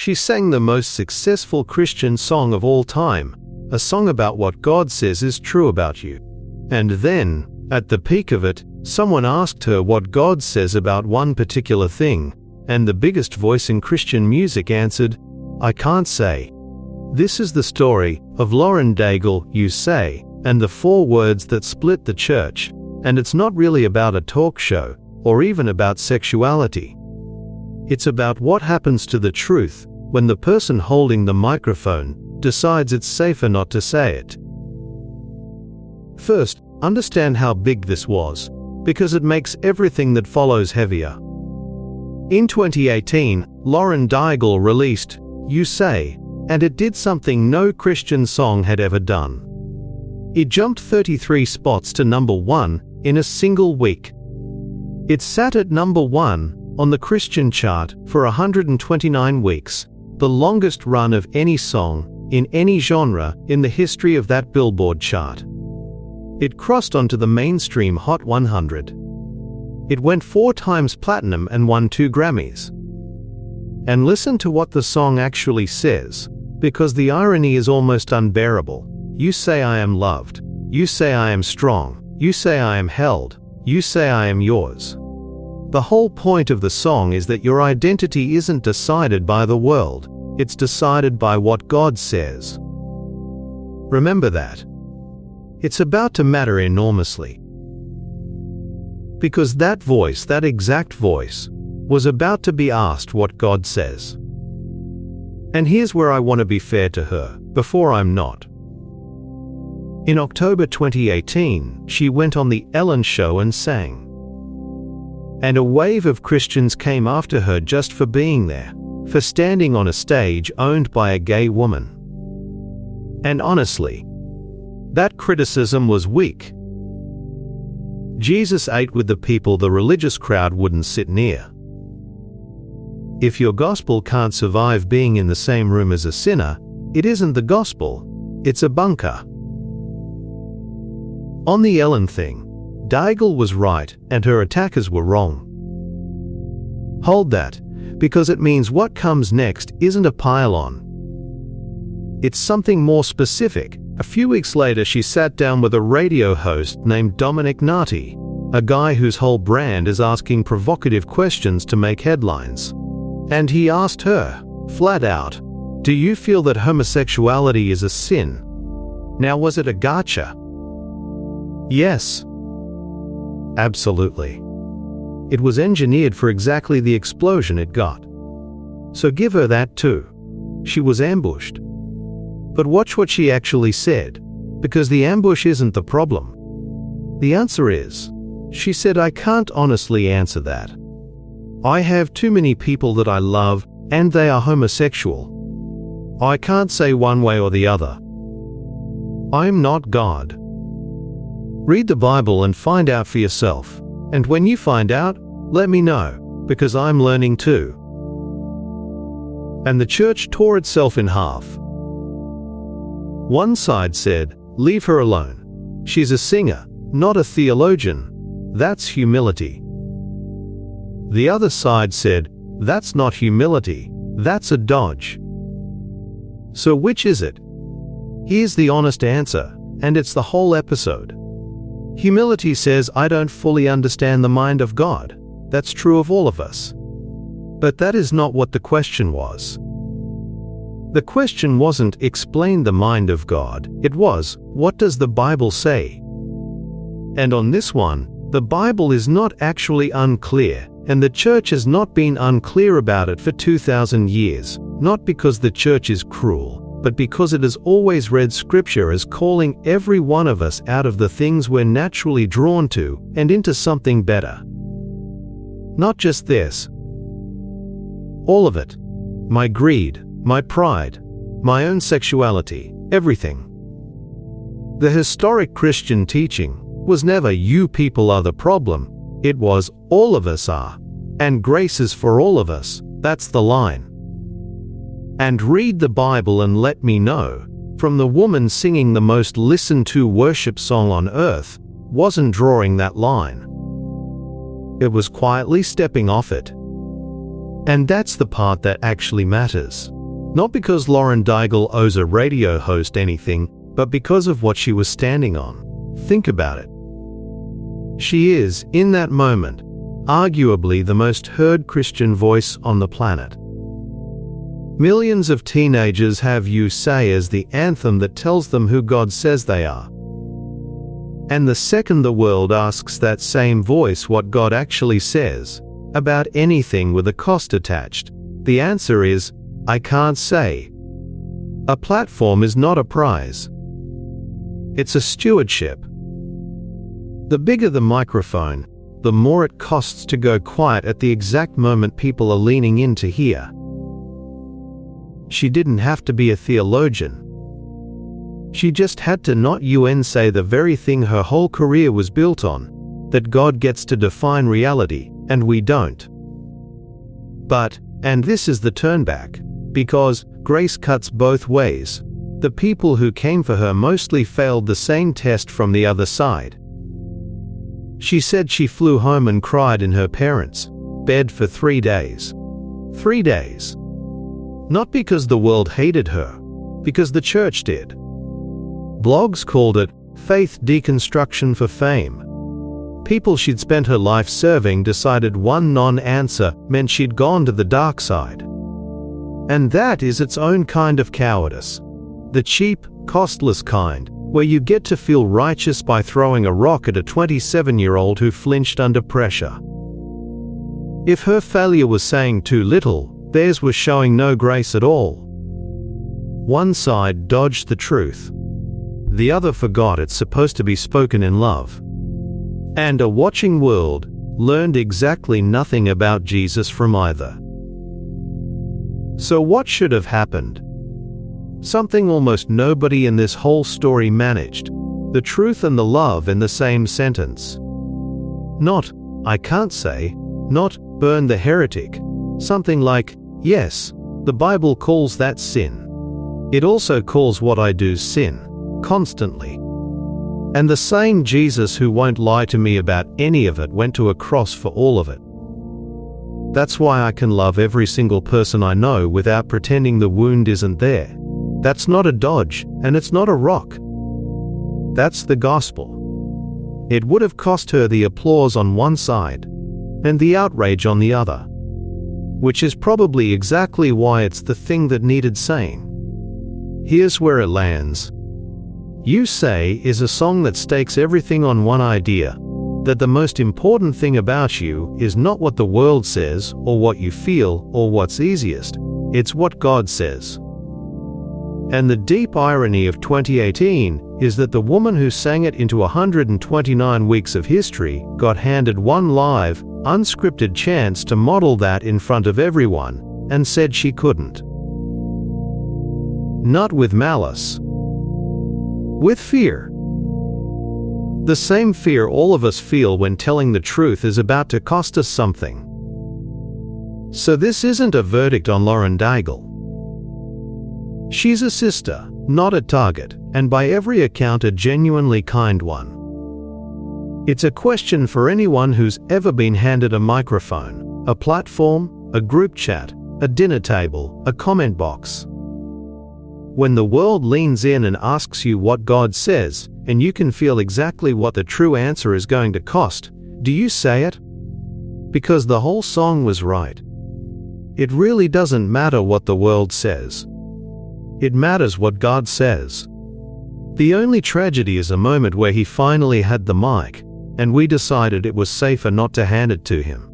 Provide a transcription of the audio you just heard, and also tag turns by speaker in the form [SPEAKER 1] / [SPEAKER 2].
[SPEAKER 1] She sang the most successful Christian song of all time, a song about what God says is true about you. And then, at the peak of it, someone asked her what God says about one particular thing, and the biggest voice in Christian music answered, "I can't say." This is the story of Lauren Daigle, You Say, and the 4 words that split the church, and it's not really about a talk show, or even about sexuality. It's about what happens to the truth when the person holding the microphone decides it's safer not to say it. First, understand how big this was, because it makes everything that follows heavier. In 2018, Lauren Daigle released You Say, and it did something no Christian song had ever done. It jumped 33 spots to number 1 in a single week. It sat at number 1 on the Christian chart for 129 weeks, the longest run of any song in any genre in the history of that Billboard chart. It crossed onto the mainstream Hot 100. It went 4 times platinum and won 2 Grammys. And listen to what the song actually says, because the irony is almost unbearable. You say I am loved. You say I am strong. You say I am held. You say I am yours. The whole point of the song is that your identity isn't decided by the world, it's decided by what God says. Remember that. It's about to matter enormously. Because that voice, that exact voice, was about to be asked what God says. And here's where I want to be fair to her, before I'm not. In October 2018, she went on The Ellen Show and sang. And a wave of Christians came after her just for being there, for standing on a stage owned by a gay woman. And honestly, that criticism was weak. Jesus ate with the people the religious crowd wouldn't sit near. If your gospel can't survive being in the same room as a sinner, it isn't the gospel, it's a bunker. On the Ellen thing, Daigle was right and her attackers were wrong. Hold that, because it means what comes next isn't a pile-on. It's something more specific. A few weeks later, she sat down with a radio host named Dominic Narty, a guy whose whole brand is asking provocative questions to make headlines. And he asked her, flat out, "Do you feel that homosexuality is a sin?" Now, was it a gotcha? Yes. Absolutely. It was engineered for exactly the explosion it got. So give her that too. She was ambushed. But watch what she actually said, because the ambush isn't the problem. The answer is, she said, "I can't honestly answer that. I have too many people that I love, and they are homosexual. I can't say one way or the other. I'm not God." Read the Bible and find out for yourself. And when you find out, let me know, because I'm learning too. And the church tore itself in half. One side said, "Leave her alone. She's a singer, not a theologian. That's humility." The other side said, "That's not humility, that's a dodge." So which is it? Here's the honest answer, and it's the whole episode. Humility says, I don't fully understand the mind of God. That's true of all of us. But that is not what the question was. The question wasn't, explain the mind of God. It was, what does the Bible say? And on this one, the Bible is not actually unclear, and the church has not been unclear about it for 2,000 years, not because the church is cruel, but because it has always read Scripture as calling every one of us out of the things we're naturally drawn to and into something better. Not just this. All of it. My greed, my pride, my own sexuality, everything. The historic Christian teaching was never you people are the problem, it was all of us are, and grace is for all of us, that's the line. And read the Bible and let me know, from the woman singing the most listened to worship song on earth, wasn't drawing that line. It was quietly stepping off it. And that's the part that actually matters. Not because Lauren Daigle owes a radio host anything, but because of what she was standing on. Think about it. She is, in that moment, arguably the most heard Christian voice on the planet. Millions of teenagers have "You Say" as the anthem that tells them who God says they are. And the second the world asks that same voice what God actually says, about anything with a cost attached, the answer is, "I can't say." A platform is not a prize. It's a stewardship. The bigger the microphone, the more it costs to go quiet at the exact moment people are leaning in to hear. She didn't have to be a theologian. She just had to not say the very thing her whole career was built on, that God gets to define reality, and we don't. But, and this is the turnback, because grace cuts both ways, the people who came for her mostly failed the same test from the other side. She said she flew home and cried in her parents' bed for 3 days. 3 days. Not because the world hated her, because the church did. Blogs called it faith deconstruction for fame. People she'd spent her life serving decided one non-answer meant she'd gone to the dark side. And that is its own kind of cowardice. The cheap, costless kind, where you get to feel righteous by throwing a rock at a 27-year-old who flinched under pressure. If her failure was saying too little, theirs was showing no grace at all. One side dodged the truth. The other forgot it's supposed to be spoken in love. And a watching world learned exactly nothing about Jesus from either. So what should have happened? Something almost nobody in this whole story managed: the truth and the love in the same sentence. Not, "I can't say," not, "burn the heretic." Something like, "Yes, the Bible calls that sin. It also calls what I do sin, constantly." And the same Jesus who won't lie to me about any of it went to a cross for all of it. That's why I can love every single person I know without pretending the wound isn't there. That's not a dodge, and it's not a rock. That's the gospel. It would have cost her the applause on one side, and the outrage on the other. Which is probably exactly why it's the thing that needed saying. Here's where it lands. "You Say" is a song that stakes everything on one idea, that the most important thing about you is not what the world says, or what you feel, or what's easiest. It's what God says. And the deep irony of 2018 is that the woman who sang it into 129 weeks of history got handed one live, unscripted chance to model that in front of everyone, and said she couldn't. Not with malice. With fear. The same fear all of us feel when telling the truth is about to cost us something. So this isn't a verdict on Lauren Daigle. She's a sister, not a target, and by every account a genuinely kind one. It's a question for anyone who's ever been handed a microphone, a platform, a group chat, a dinner table, a comment box. When the world leans in and asks you what God says, and you can feel exactly what the true answer is going to cost, do you say it? Because the whole song was right. It really doesn't matter what the world says. It matters what God says. The only tragedy is a moment where he finally had the mic, and we decided it was safer not to hand it to him.